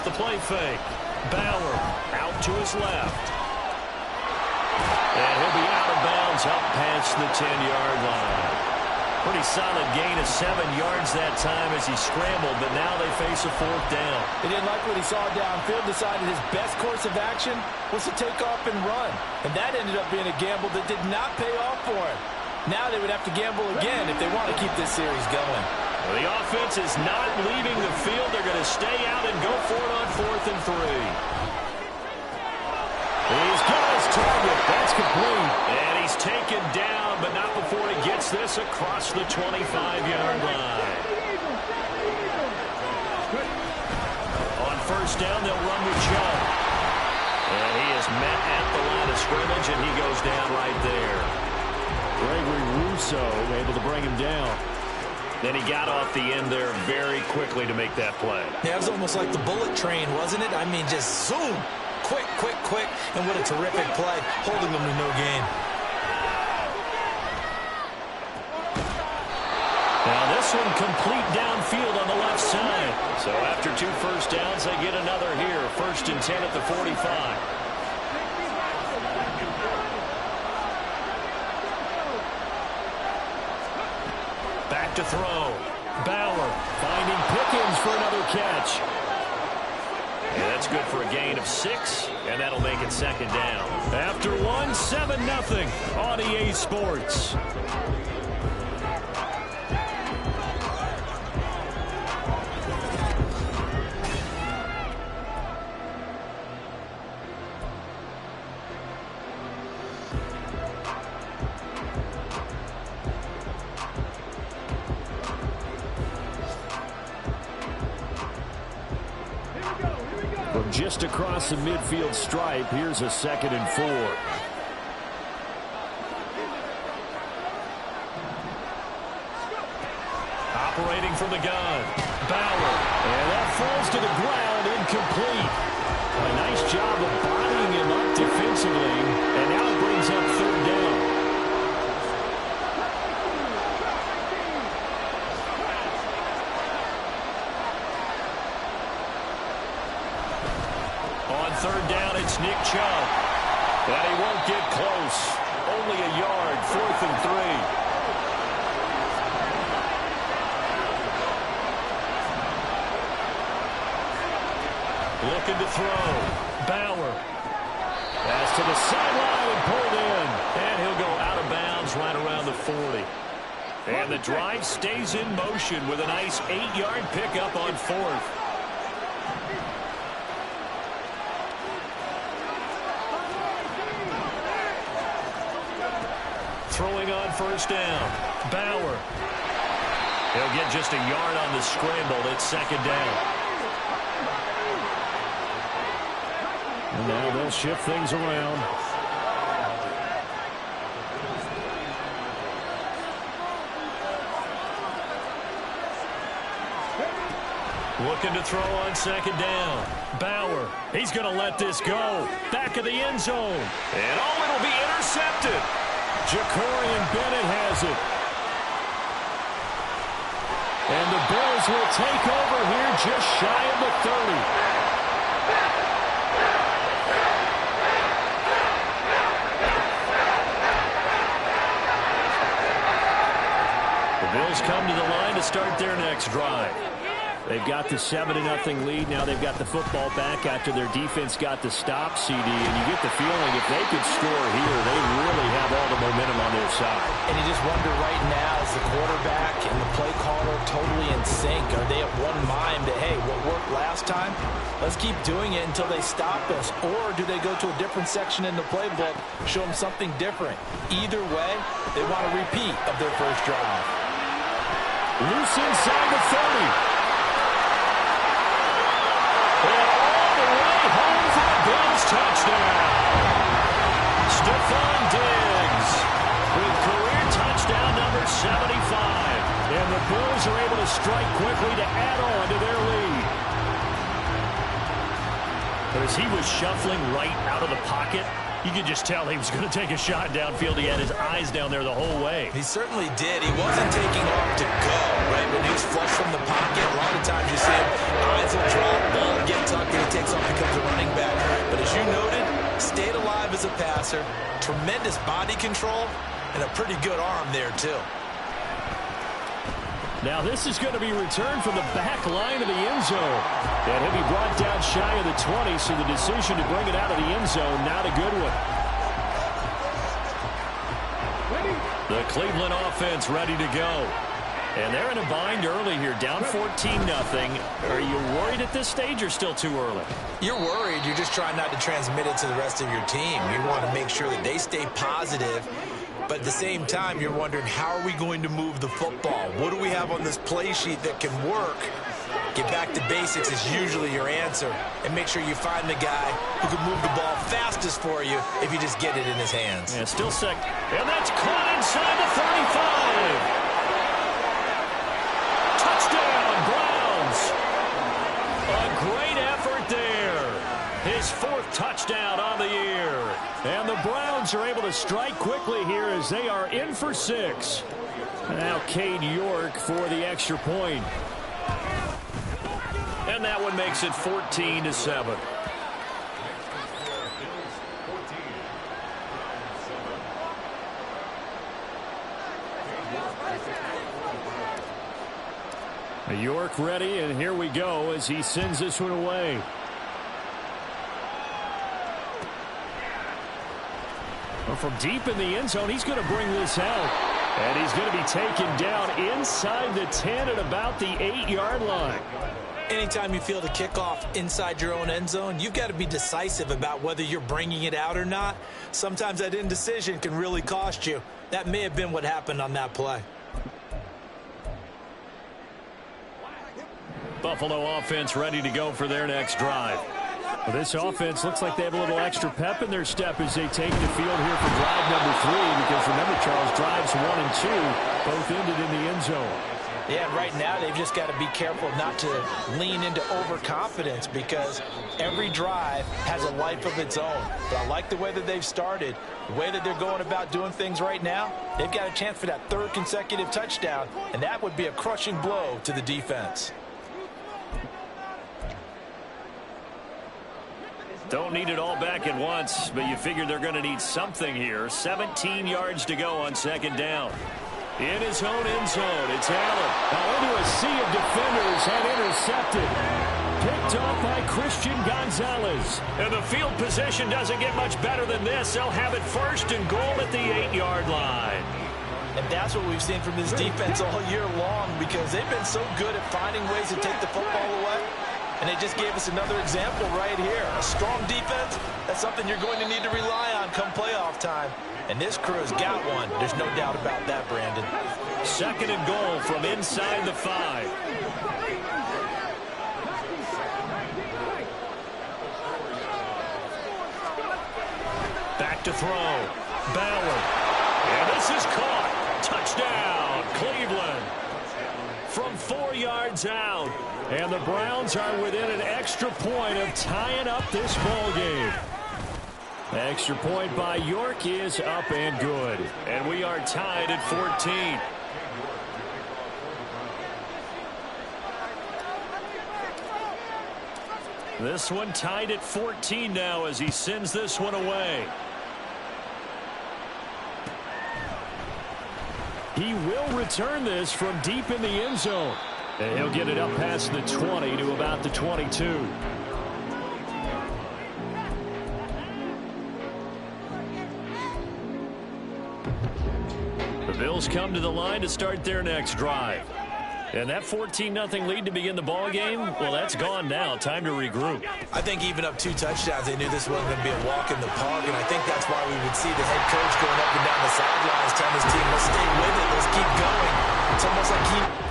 off the play fake. Bauer out to his left. And he'll be out of bounds up past the 10-yard line. Pretty solid gain of 7 yards that time as he scrambled, but now they face a 4th down. He didn't like what he saw downfield, decided his best course of action was to take off and run. And that ended up being a gamble that did not pay off for him. Now they would have to gamble again if they want to keep this series going. Well, the offense is not leaving the field. They're going to stay out and go for it on 4th and 3. He's got his target. That's complete. And he's taken down, but not before he gets this across the 25-yard line. On 1st down, they'll run with Chubb. And he is met at the line of scrimmage, and he goes down right there. Gregory Rousseau able to bring him down. Then he got off the end there very quickly to make that play. Yeah, it was almost like the bullet train, wasn't it? I mean, just zoom. Quick, quick, quick. And what a terrific play, holding them to no gain. Now this one complete downfield on the left side. So after 2 first downs, they get another here. 1st and 10 at the 45. Back to throw. Bauer finding Pickens for another catch. And that's good for a gain of 6, and that'll make it 2nd down. After 1, 7-0 on EA Sports. From just across the midfield stripe, here's a 2nd and 4. Operating from the gun. Bauer. And that falls to the ground, incomplete. A nice job of bodying him up defensively. And now it brings up 3rd down. On 3rd down, it's Nick Chubb. And he won't get close. Only a yard, 4th and 3. Looking to throw. Bauer. Pass to the sideline and pulled in. And he'll go out of bounds right around the 40. And the drive stays in motion with a nice 8-yard pickup on 4th. Throwing on 1st down. Bauer. He'll get just a yard on the scramble. It's 2nd down. And now they'll shift things around. Looking to throw on 2nd down. Bauer. He's going to let this go. Back of the end zone. And it'll be intercepted. Jacorian Bennett has it. And the Bills will take over here just shy of the 30. Bills come to the line to start their next drive. They've got the 7-0 lead. Now they've got the football back after their defense got the stop, CD. And you get the feeling if they could score here, they really have all the momentum on their side. And you just wonder right now, is the quarterback and the play caller totally in sync? Are they of one mind that, hey, what worked last time, let's keep doing it until they stop us? Or do they go to a different section in the playbook, show them something different? Either way, they want a repeat of their first drive. Loose inside the 30. And all the way home for the Bills touchdown. Stephon Diggs with career touchdown number 75. And the Bills are able to strike quickly to add on to their lead. But as he was shuffling right out of the pocket, you could just tell he was going to take a shot downfield. He had his eyes down there the whole way. He certainly did. He wasn't taking off to go, right? When he was flush from the pocket, a lot of times you see him, eyes will drop, ball get tucked in as a passer, tremendous body control, and a pretty good arm there, too. Now this is going to be returned from the back line of the end zone. And he'll be brought down shy of the 20, so the decision to bring it out of the end zone, not a good one. The Cleveland offense ready to go. And they're in a bind early here, down 14-0. Are you worried at this stage or still too early? You're worried. You're just trying not to transmit it to the rest of your team. You want to make sure that they stay positive. But at the same time, you're wondering, how are we going to move the football? What do we have on this play sheet that can work? Get back to basics is usually your answer. And make sure you find the guy who can move the ball fastest for you if you just get it in his hands. And still sick. And that's caught inside the 35. Touchdown, Browns. A great effort there. His fourth touchdown on the year. And the Browns are able to strike quickly here as they are in for 6. Now Cade York for the extra point. And that one makes it 14-7. York ready, and here we go as he sends this one away. Well, from deep in the end zone, he's going to bring this out. And he's going to be taken down inside the 10 at about the 8-yard line. Anytime you feel the kickoff inside your own end zone, you've got to be decisive about whether you're bringing it out or not. Sometimes that indecision can really cost you. That may have been what happened on that play. Buffalo offense ready to go for their next drive. Well, this offense looks like they have a little extra pep in their step as they take the field here for drive number 3, because remember, Charles, drives 1 and 2 both ended in the end zone. Yeah, right now they've just got to be careful not to lean into overconfidence, because every drive has a life of its own. But I like the way that they've started, the way that they're going about doing things right now. They've got a chance for that 3rd consecutive touchdown, and that would be a crushing blow to the defense. Don't need it all back at once, but you figure they're going to need something here. 17 yards to go on 2nd down. In his own end zone, it's Allen. Now into a sea of defenders and intercepted. Picked off by Christian Gonzalez. And the field position doesn't get much better than this. They'll have it 1st and goal at the 8-yard line. And that's what we've seen from this defense all year long, because they've been so good at finding ways to take the football away. And they just gave us another example right here. A strong defense, that's something you're going to need to rely on come playoff time. And this crew's got one. There's no doubt about that, Brandon. 2nd and goal from inside the 5. Back to throw. Ballard. And this is caught. Touchdown, Cleveland. From 4 yards out. And the Browns are within an extra point of tying up this ball game. Extra point by York is up and good. And we are tied at 14. This one tied at 14 now as he sends this one away. He will return this from deep in the end zone. And he'll get it up past the 20 to about the 22. The Bills come to the line to start their next drive. And that 14-0 lead to begin the ball game, well, that's gone now. Time to regroup. I think even up 2 touchdowns, they knew this wasn't going to be a walk in the park, and I think that's why we would see the head coach going up and down the sidelines telling his team, let's stay with it, let's keep going. It's almost like he...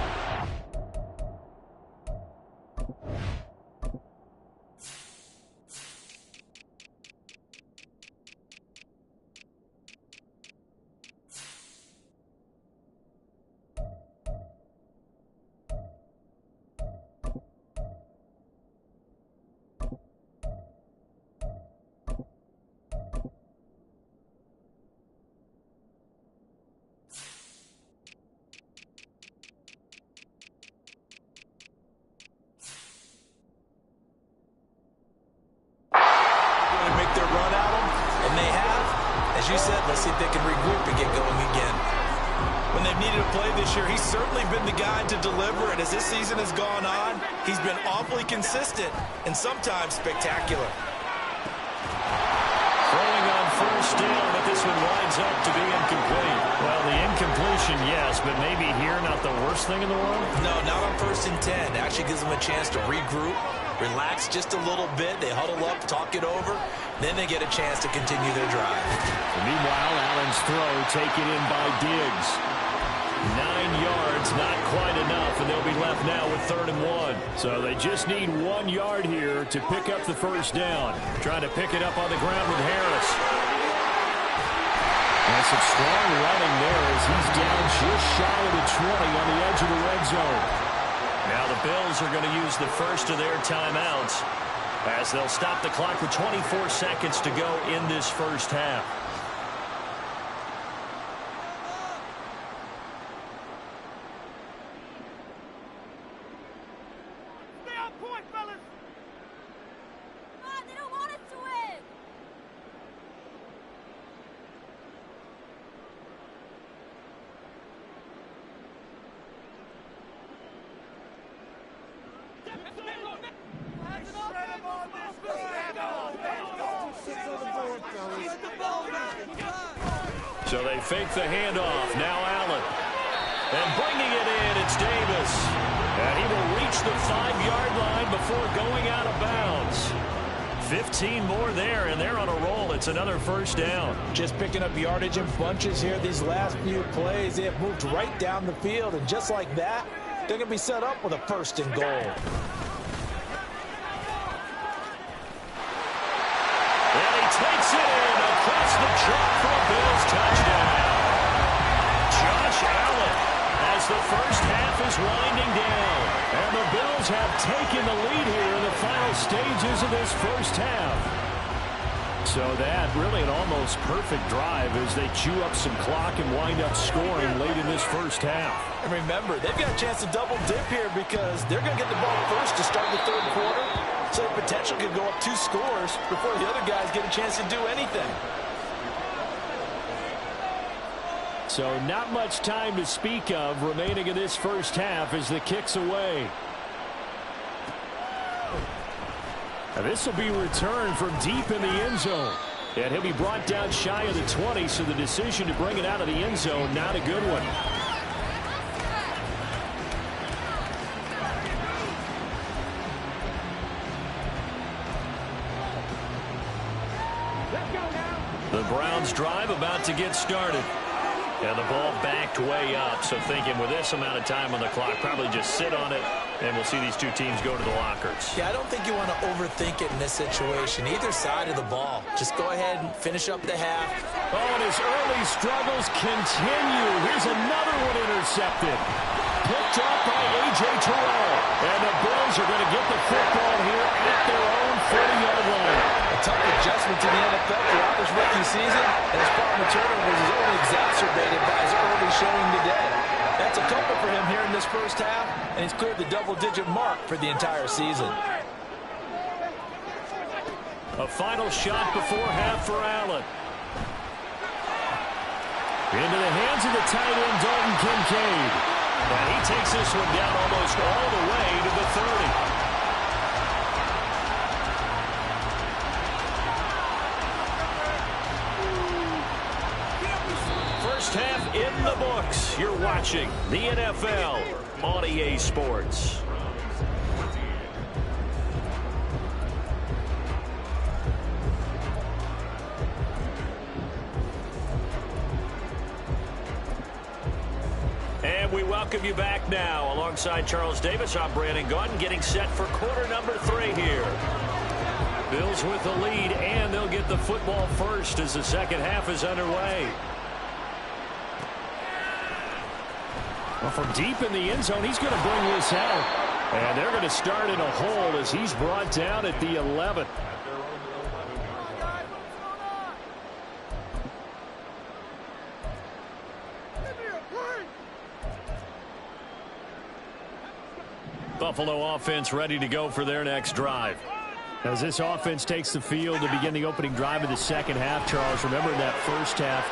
As you said, let's see if they can regroup and get going again. When they've needed a play this year, he's certainly been the guy to deliver, and as this season has gone on, he's been awfully consistent and sometimes spectacular. Throwing on first down, but this one winds up to be incomplete. Well, the incompletion, yes, but maybe here not the worst thing in the world? No, not on 1st and 10. Actually gives them a chance to regroup, relax just a little bit. They huddle up, talk it over. Then they get a chance to continue their drive. Meanwhile, Allen's throw taken in by Diggs. 9 yards, not quite enough, and they'll be left now with 3rd and 1. So they just need 1 yard here to pick up the first down. Trying to pick it up on the ground with Harris. And some strong running there as he's down just shy of the 20 on the edge of the red zone. Now the Bills are going to use the first of their timeouts as they'll stop the clock with 24 seconds to go in this first half. So they fake the handoff. Now Allen. And bringing it in, it's Davis. And he will reach the 5-yard line before going out of bounds. 15 more there, and they're on a roll. It's another first down. Just picking up yardage in bunches here these last few plays. They have moved right down the field, and just like that, they're going to be set up with a 1st and goal. And he takes it in across the chalk for a Bills touchdown. Josh Allen as the first half is winding down. And the Bills have taken the lead here in the final stages of this first half. So that really an almost perfect drive as they chew up some clock and wind up scoring late in this first half. And remember, they've got a chance to double dip here because they're going to get the ball first to start the 3rd quarter. So the potential could go up 2 scores before the other guys get a chance to do anything. So not much time to speak of remaining in this first half as the kick's away. Now this will be returned from deep in the end zone. And he'll be brought down shy of the 20, so the decision to bring it out of the end zone, not a good one. The Browns drive about to get started. And the ball backed way up, so thinking with this amount of time on the clock, probably just sit on it, and we'll see these two teams go to the lockers. Yeah, I don't think you want to overthink it in this situation. Either side of the ball. Just go ahead and finish up the half. Oh, and his early struggles continue. Here's another one intercepted. Picked up by A.J. Terrell. And the Bills are going to get the football here at their own 40-yard line. A tough adjustment to the NFL throughout his rookie season, and his problem with turnovers is only exacerbated by his early showing today. That's a couple for him here in this first half, and he's cleared the double-digit mark for the entire season. A final shot before half for Allen. Into the hands of the tight end, Dalton Kincaid. And he takes this one down almost all the way to the 30. First half in the books. You're watching the NFL on EA Sports. And we welcome you back now. Alongside Charles Davis, I'm Brandon Gaudin, getting set for quarter number 3 here. Bills with the lead, and they'll get the football first as the second half is underway. Well, from deep in the end zone, he's going to bring this out. And they're going to start in a hole as he's brought down at the 11. Buffalo offense ready to go for their next drive. As this offense takes the field to begin the opening drive of the second half, Charles, remember in that first half,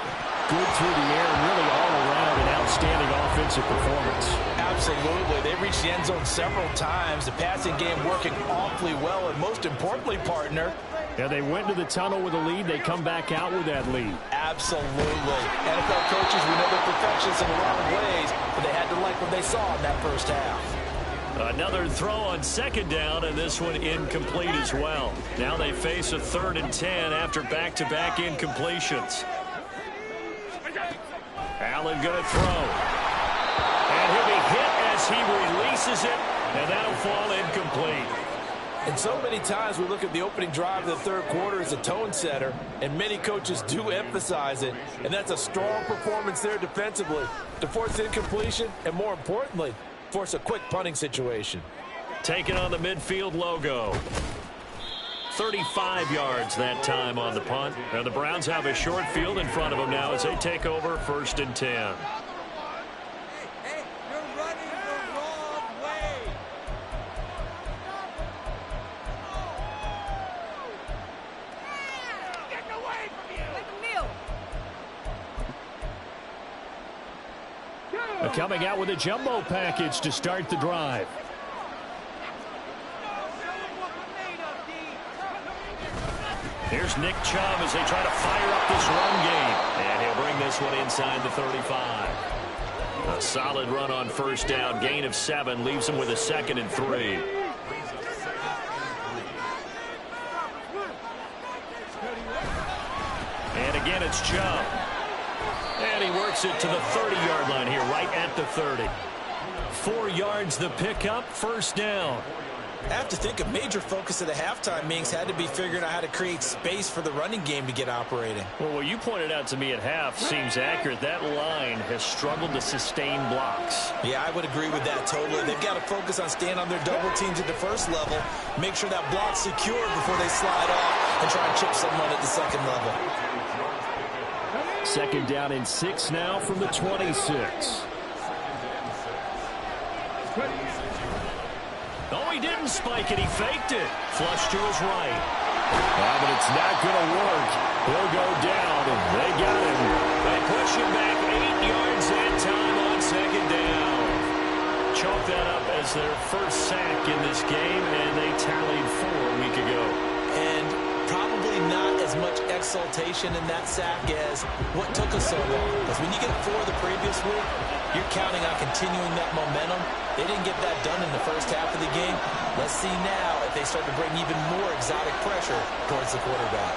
good through the air, really all around an outstanding offensive performance. Absolutely. They reached the end zone several times. The passing game working awfully well, and most importantly, partner, yeah, they went to the tunnel with a lead. They come back out with that lead. Absolutely. NFL coaches, we know they're perfectionists in a lot of ways, but they had to like what they saw in that first half. Another throw on second down, and this one incomplete as well. Now they face a 3rd and 10 after back-to-back incompletions. Allen going to throw. And he'll be hit as he releases it, and that'll fall incomplete. And so many times we look at the opening drive of the third quarter as a tone setter, and many coaches do emphasize it, and that's a strong performance there defensively to force incompletion and, more importantly, force a quick punting situation. Taking on the midfield logo. 35 yards that time on the punt. And the Browns have a short field in front of them now as they take over 1st and 10. Hey, you're running the wrong way. Getting away from you. Like a meal. Coming out with a jumbo package to start the drive. Here's Nick Chubb as they try to fire up this run game. And he'll bring this one inside the 35. A solid run on first down. Gain of 7 leaves him with a 2nd and 3. And again, it's Chubb. And he works it to the 30-yard line here, right at the 30. 4 yards the pickup, 1st down. I have to think a major focus of the halftime meetings had to be figuring out how to create space for the running game to get operating. Well, what you pointed out to me at half seems accurate. That line has struggled to sustain blocks. Yeah, I would agree with that totally. They've got to focus on staying on their double teams at the first level, make sure that block's secure before they slide off and try and chip someone at the second level. 2nd down and 6 now from the 26. Oh, he didn't spike it. He faked it. Flush to his right. But it's not going to work. He'll go down, and they got him. They push him back 8 yards that time on 2nd down. Chalk that up as their first sack in this game, and they tallied 4 a week ago. And probably not as much exultation in that sack as what took us so long. Because when you get 4 the previous week, you're counting on continuing that momentum. They didn't get that done in the first half of the game. Let's see now if they start to bring even more exotic pressure towards the quarterback.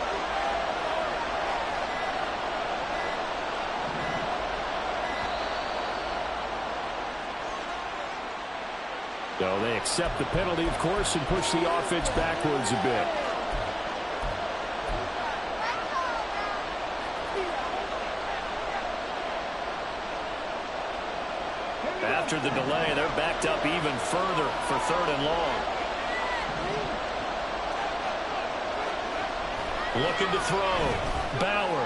So they accept the penalty, of course, and push the offense backwards a bit. After the delay, they're backed up even further for 3rd and long. Looking to throw. Bauer.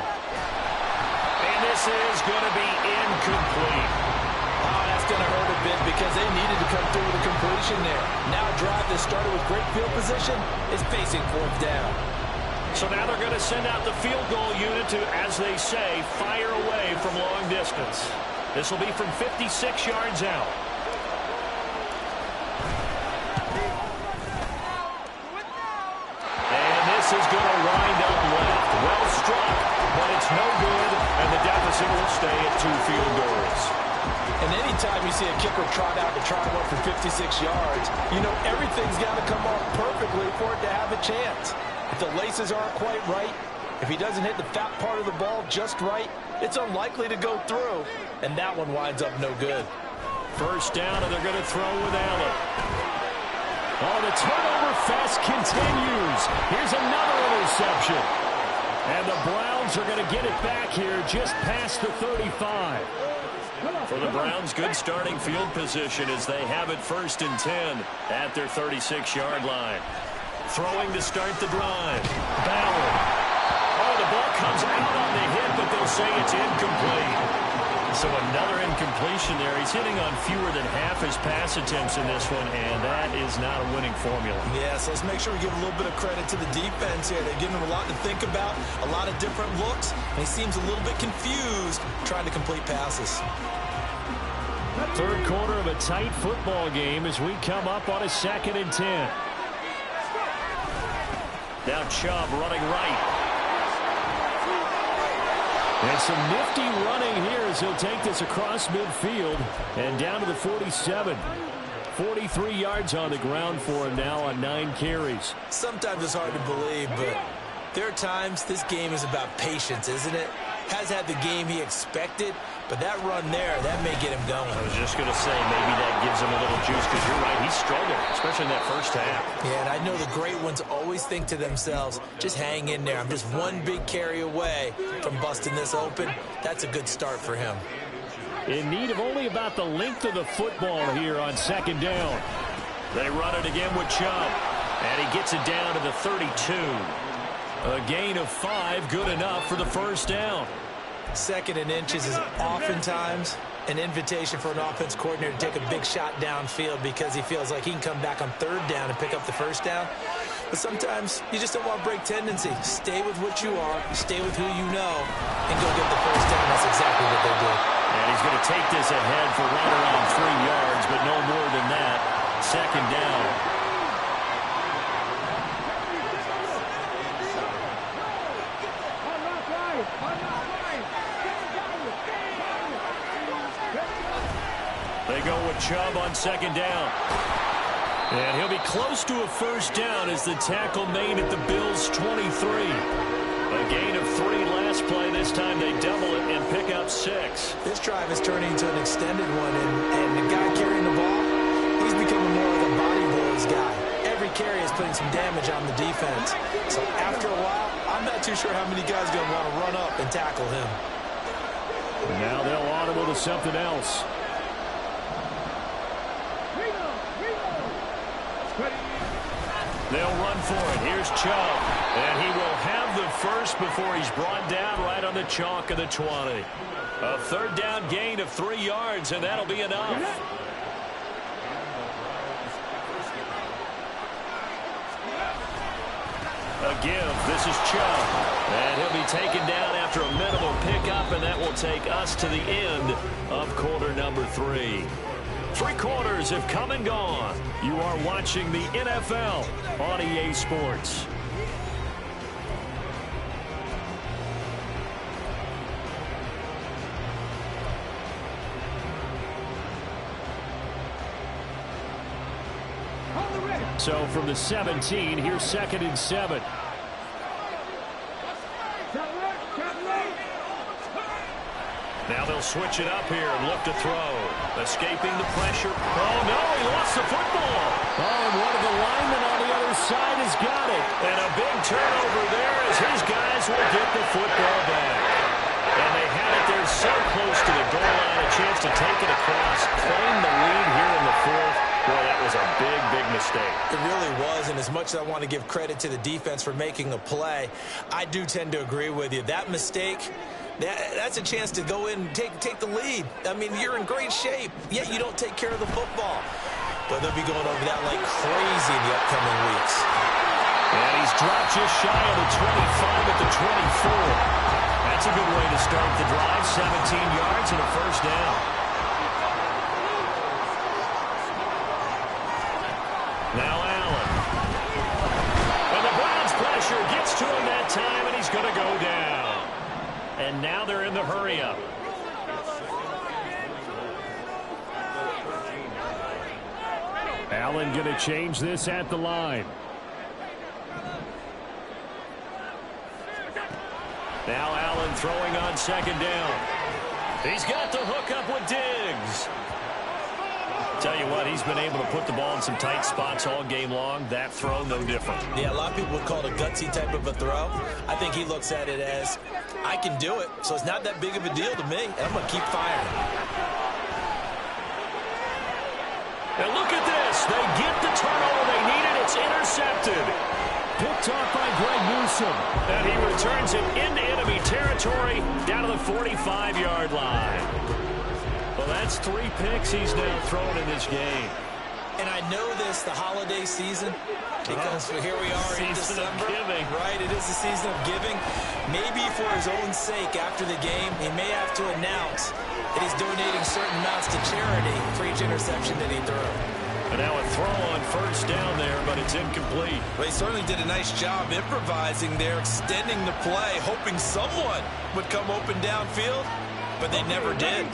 And this is going to be incomplete. Oh, that's going to hurt a bit because they needed to come through with a completion there. Now a drive that started with great field position is facing 4th down. So now they're going to send out the field goal unit to, as they say, fire away from long distance. This will be from 56 yards out. And this is going to wind up left. Well struck, but it's no good, and the deficit will stay at 2 field goals. And anytime you see a kicker trot out to try one for 56 yards, you know everything's got to come off perfectly for it to have a chance. If the laces aren't quite right, if he doesn't hit the fat part of the ball just right, it's unlikely to go through, and that one winds up no good. 1st down, and they're going to throw with Allen. Oh, the turnover fest continues. Here's another interception. And the Browns are going to get it back here just past the 35. For the Browns, good starting field position as they have it 1st and 10 at their 36-yard line. Throwing to start the drive. Bauer. Oh, the ball comes out on the hit, but they'll say it's incomplete. So another incompletion there. He's hitting on fewer than half his pass attempts in this one, and that is not a winning formula. Yeah, so let's make sure we give a little bit of credit to the defense here. They're giving him a lot to think about, a lot of different looks, and he seems a little bit confused trying to complete passes. Third quarter of a tight football game as we come up on a 2nd and 10. Now Chubb running right. And some nifty running here as he'll take this across midfield and down to the 47. 43 yards on the ground for him now on 9 carries. Sometimes it's hard to believe, but there are times this game is about patience, isn't it? Has had the game he expected, but that run there, that may get him going. I was just going to say, maybe that gives him a little juice, because you're right, he struggled, especially in that first half. Yeah, and I know the great ones always think to themselves, just hang in there. I'm just one big carry away from busting this open. That's a good start for him. In need of only about the length of the football here on 2nd down. They run it again with Chubb, and he gets it down to the 32. A gain of 5, good enough for the first down. 2nd and inches is oftentimes an invitation for an offense coordinator to take a big shot downfield because he feels like he can come back on 3rd down and pick up the first down. But sometimes you just don't want to break tendency. Stay with what you are, stay with who you know, and go get the first down. That's exactly what they did. And he's going to take this ahead for right around 3 yards, but no more than that. 2nd down. They go with Chubb on 2nd down. And he'll be close to a first down as the tackle made at the Bills' 23. A gain of 3 last play. This time they double it and pick up 6. This drive is turning into an extended one, and the guy carrying the ball, he's becoming more of a body boys guy. Every carry is putting some damage on the defense. So after a while, I'm not too sure how many guys are going to want to run up and tackle him. Now they'll audible to something else. They'll run for it. Here's Chubb. And he will have the first before he's brought down right on the chalk of the 20. A 3rd down gain of 3 yards, and that'll be enough. A give. This is Chubb. And he'll be taken down after a minimal pickup, and that will take us to the end of quarter number 3. 3 quarters have come and gone. You are watching the NFL on EA Sports. So from the 17, here's 2nd and 7. Now they'll switch it up here and look to throw. Escaping the pressure. Oh, no, he lost the football. Oh, and one of the linemen on the other side has got it. And a big turnover there as his guys will get the football back. And they had it there so close to the goal line, a chance to take it across, claim the lead here in the 4th. Boy, that was a big, big mistake. It really was, and as much as I want to give credit to the defense for making a play, I do tend to agree with you. That mistake, that's a chance to go in and take the lead. I mean, you're in great shape, yet you don't take care of the football. But they'll be going over that like crazy in the upcoming weeks. And he's dropped just shy of the 25 at the 24. That's a good way to start the drive. 17 yards and a first down. Now Allen. And the Browns pressure gets to him that time, and he's going to go down. And now they're in the hurry-up. Allen going to change this at the line. Now Allen throwing on 2nd down. He's got the hook up with Diggs. Tell you what, he's been able to put the ball in some tight spots all game long. That throw, no different. Yeah, a lot of people would call it a gutsy type of a throw. I think he looks at it as, I can do it, so it's not that big of a deal to me. I'm going to keep firing. And look at this. They get the turnover they needed. It's intercepted. Picked off by Greg Newsome. And he returns it into enemy territory down to the 45-yard line. Well, that's 3 picks he's now thrown in this game. And I know this, the holiday season, because here we are in December. Right, it is the season of giving. Maybe for his own sake, after the game, he may have to announce that he's donating certain amounts to charity for each interception that he threw. And now a throw on first down there, but it's incomplete. Well, he certainly did a nice job improvising there, extending the play, hoping someone would come open downfield, but they never did.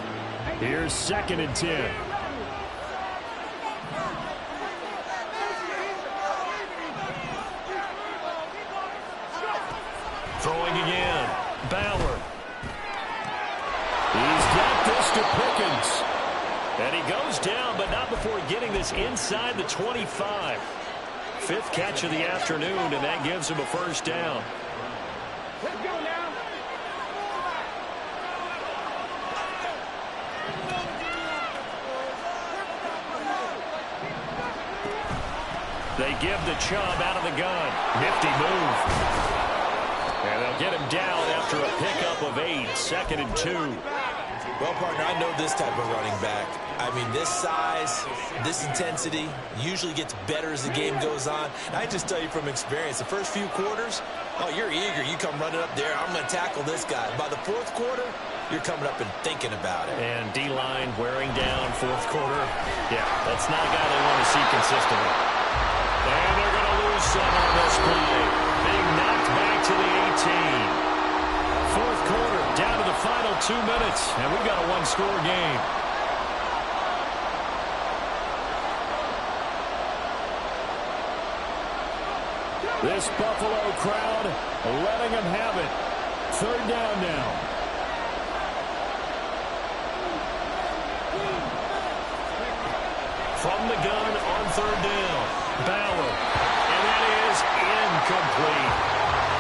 Here's 2nd and 10. Throwing again. Bauer. He's got this to Pickens. And he goes down, but not before getting this inside the 25. 5th catch of the afternoon, and that gives him a first down. Let's go now. They give the Chubb out of the gun. Nifty move. And they'll get him down after a pickup of 8. 2nd and 2. Well, partner, I know this type of running back. I mean, this size, this intensity usually gets better as the game goes on. And I just tell you from experience, the first few quarters, oh, you're eager. You come running up there. I'm going to tackle this guy. By the 4th quarter, you're coming up and thinking about it. And D-line wearing down 4th quarter. Yeah, that's not a guy they want to see consistently. And they're going to lose some on this play. Being knocked back to the 18. 4th quarter, down to the final 2 minutes, and we've got a 1-score game. This Buffalo crowd letting them have it. 3rd down now. From the gun on 3rd down. Bauer. And that is incomplete.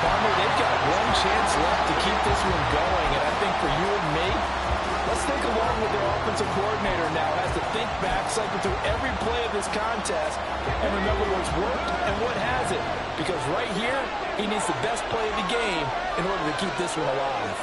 Farmer, they've got one chance left to keep this one going, and I think for you and me, let's think along with their offensive coordinator now. Has to think back, cycle through every play of this contest, and remember what's worked and what hasn't. Because right here, he needs the best play of the game in order to keep this one alive.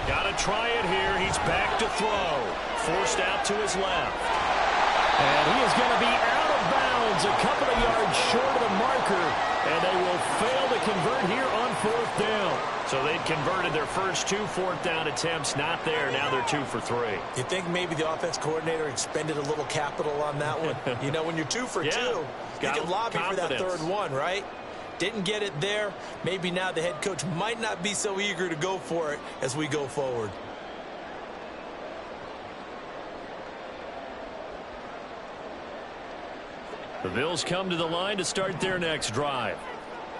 Got to try it here. He's back to throw. Forced out to his left. And he is going to be out of bounds a couple of yards short of the marker. And they will fail to convert here on 4th down. So they'd converted their first 2 4th down attempts. Not there. Now they're 2 for 3. You think maybe the offense coordinator expended a little capital on that one? You know, when you're 2 for 2, you can lobby for that 3rd one, right? Didn't get it there. Maybe now the head coach might not be so eager to go for it as we go forward. The Bills come to the line to start their next drive.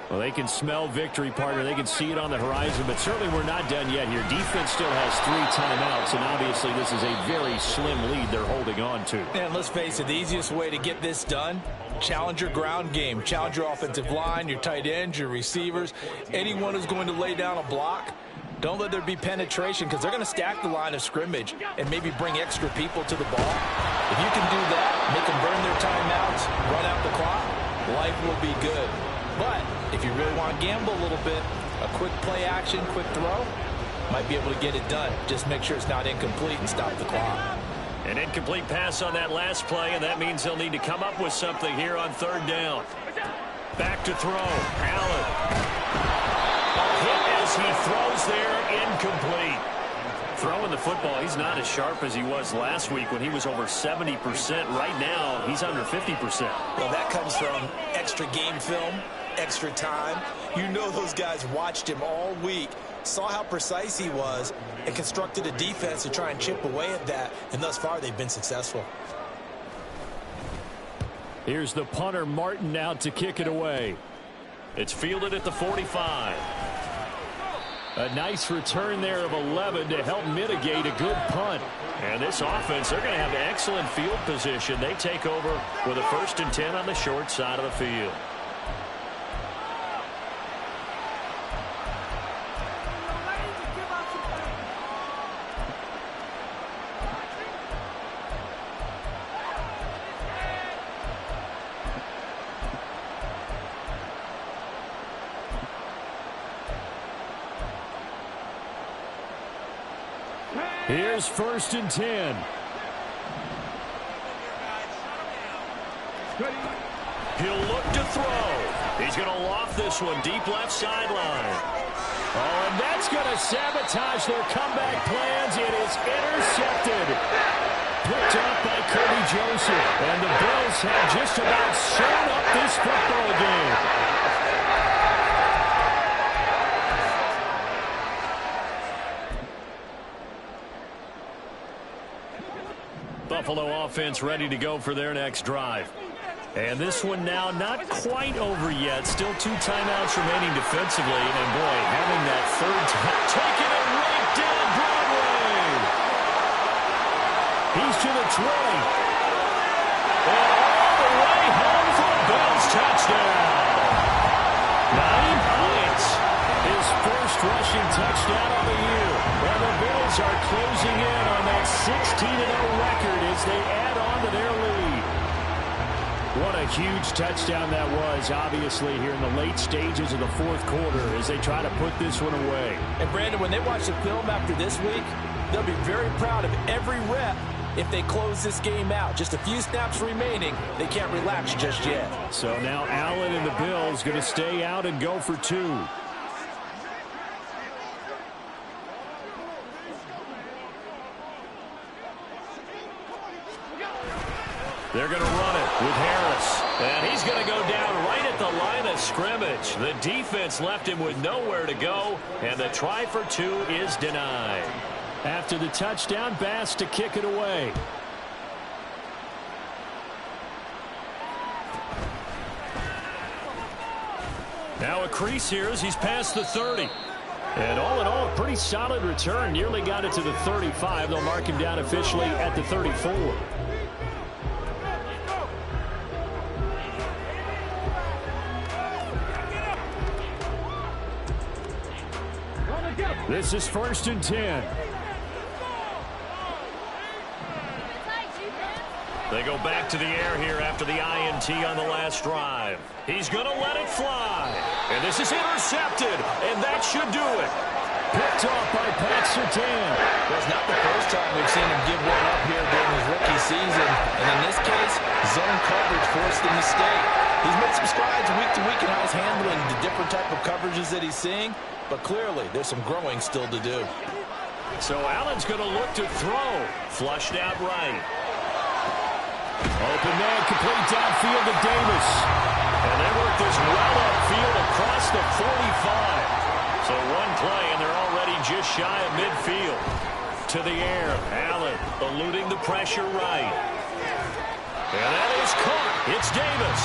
Well, they can smell victory, partner. They can see it on the horizon, but certainly we're not done yet here. Defense still has 3 timeouts, and obviously this is a very slim lead they're holding on to. And let's face it, the easiest way to get this done, challenge your ground game. Challenge your offensive line, your tight ends, your receivers. Anyone who's going to lay down a block, don't let there be penetration because they're going to stack the line of scrimmage and maybe bring extra people to the ball. If you can do that, make them burn their timeouts, run out the clock, life will be good. But if you really want to gamble a little bit, a quick play action, quick throw, might be able to get it done. Just make sure it's not incomplete and stop the clock. An incomplete pass on that last play, and that means they'll need to come up with something here on 3rd down. Back to throw. Allen. A hit as he throws there, incomplete. Throwing the football, he's not as sharp as he was last week when he was over 70%. Right now, he's under 50%. Well, that comes from extra game film, extra time. You know those guys watched him all week, saw how precise he was, and constructed a defense to try and chip away at that. And thus far, they've been successful. Here's the punter, Martin, out to kick it away. It's fielded at the 45. A nice return there of 11 to help mitigate a good punt. And this offense, they're going to have excellent field position. They take over with a 1st and 10 on the short side of the field. Here's 1st and 10. He'll look to throw. He's going to loft this one deep left sideline. Oh, and that's going to sabotage their comeback plans. It is intercepted. Picked up by Kirby Joseph. And the Bills have just about sewn up this football game. Buffalo offense ready to go for their next drive. And this one now not quite over yet. Still 2 timeouts remaining defensively. And boy, having that third time, taking it right down Broadway. He's to the 20. And all the way home for a Bills touchdown. 9 points. His first rushing touchdown of the year. And the Bills are closing in on that 16-0 record as they add on to their lead. What a huge touchdown that was, obviously, here in the late stages of the 4th quarter as they try to put this one away. And, Brandon, when they watch the film after this week, they'll be very proud of every rep if they close this game out. Just a few snaps remaining. They can't relax just yet. So now Allen and the Bills going to stay out and go for 2. They're going to run it with Harris. And he's going to go down right at the line of scrimmage. The defense left him with nowhere to go. And the try for 2 is denied. After the touchdown, Bass to kick it away. Now a crease here as he's past the 30. And all in all, a pretty solid return. Nearly got it to the 35. They'll mark him down officially at the 34. This is 1st and 10. They go back to the air here after the INT on the last drive. He's going to let it fly. And this is intercepted. And that should do it. Picked off by Pat Surtain. Well, it's not the first time we've seen him give one up here during his rookie season. And in this case, zone coverage forced the mistake. He's made some strides week to week in how he's handling the different type of coverages that he's seeing. But clearly, there's some growing still to do. So Allen's going to look to throw. Flushed out right. Open man, complete downfield to Davis. And they work this well upfield across the 45. So one play, and they're already just shy of midfield. To the air, Allen eluding the pressure right. And that is caught. It's Davis.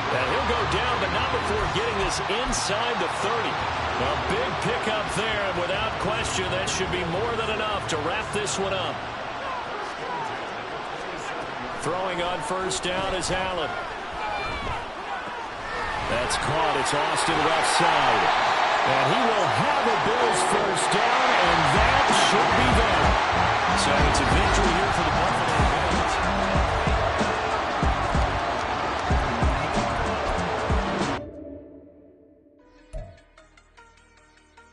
And he'll go down, but not before getting this inside the 30. A big pickup there, and without question, that should be more than enough to wrap this one up. Throwing on 1st down is Allen. That's caught. It's Austin left side. And he will have a Bills 1st down, and